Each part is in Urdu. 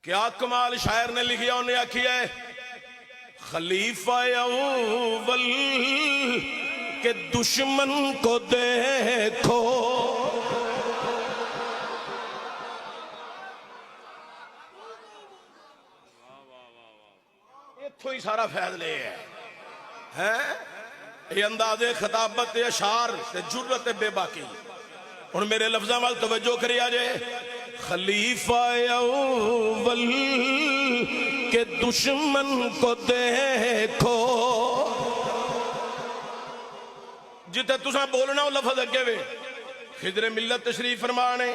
کیا کمال شاعر نے لکھیا انہیں آکھی ہے خلیفہ اول کے دشمن کو دیکھو اتھو ہی سارا فیض لے ہے یہ انداز خطابت اشعار جرت بے باقی اور میرے لفظاں وال توجہ کری آجے خلیفہ اول کے دشمن کو دیکھو جتے تساں بولنا ہو لفظ اگے وے خضر ملت تشریف فرمانے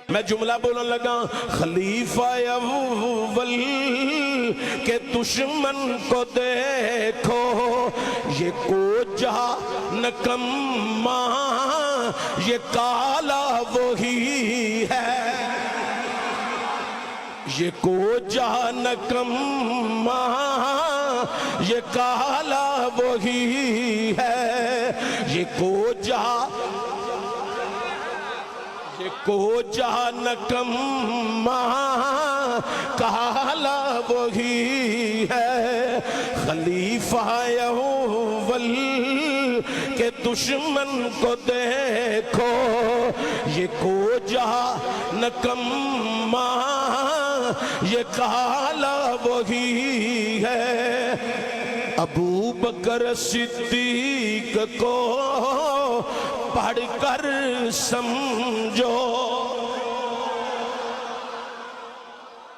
میں جملہ بولن لگا خلیفہ اول کے دشمن کو دیکھو یہ کوجہ نکمہ یہ کالا وہی ہے یہ کوجہ نکمہ یہ کالا وہی ہے یہ کوجہ نکمہ کالا وہی ہے خلیفہ اول کے دشمن کو دیکھو یہ کوجہ نکمہ یہ کالا وہی ہے ابو بکر صدیق کو پڑھ کر سمجھو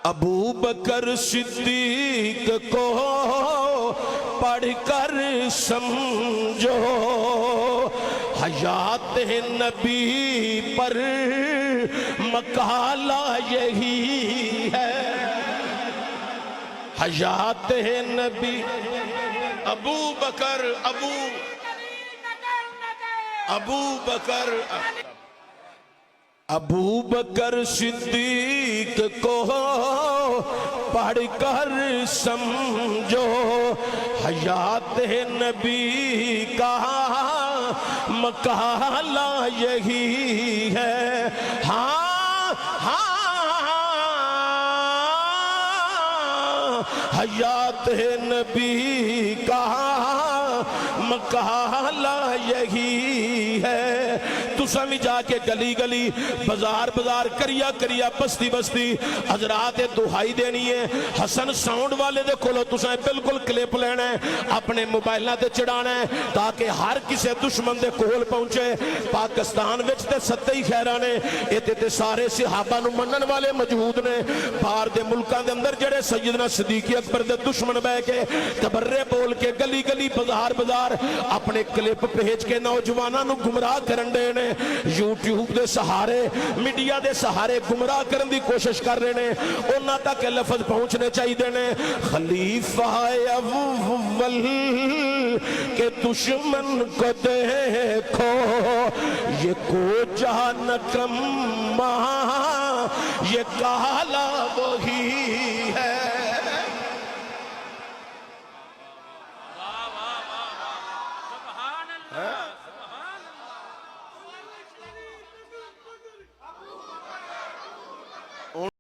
ابو بکر صدیق کو پڑھ کر سمجھو حیات نبی پر مقالہ یہی ہے حیات نبی ابو بکر صدیق کو پڑھ کر سمجھو حیات نبی کا مقالہ یہی ہے حیات نبی کا مقالہ یہی ہے تساں بھی جا کے گلی گلی بازار بازار کریا کریا بستی بستی حضرات دہائی دینی ہے حسن ساؤنڈ والے دے کھولو تساں بالکل کلپ لینا ہے اپنے موبائلہ تے چڑھانا ہے تاکہ ہر کسی دشمن دے کول پہنچے پاکستان وچ تے ستے خیرانے ایتے تے سارے صحابہ نو منن والے موجود نے باہر دے ملکاں دے اندر جڑے سیدنا صدیق اکبر دے دشمن بہ کے تبرے بول کے گلی گلی بازار بازار اپنے کلپ بھیج کے نوجواناں نو گمراہ کرن دے نے یوٹیوب دے سہارے میڈیا دے سہارے گمراہ کرن دی کوشش کر رہے نے انہاں تک لفظ پہنچنے چاہی دے نے خلیفہ اول کے دشمن کو دیکھو یہ کوجہ نکمہ یہ کالا وہی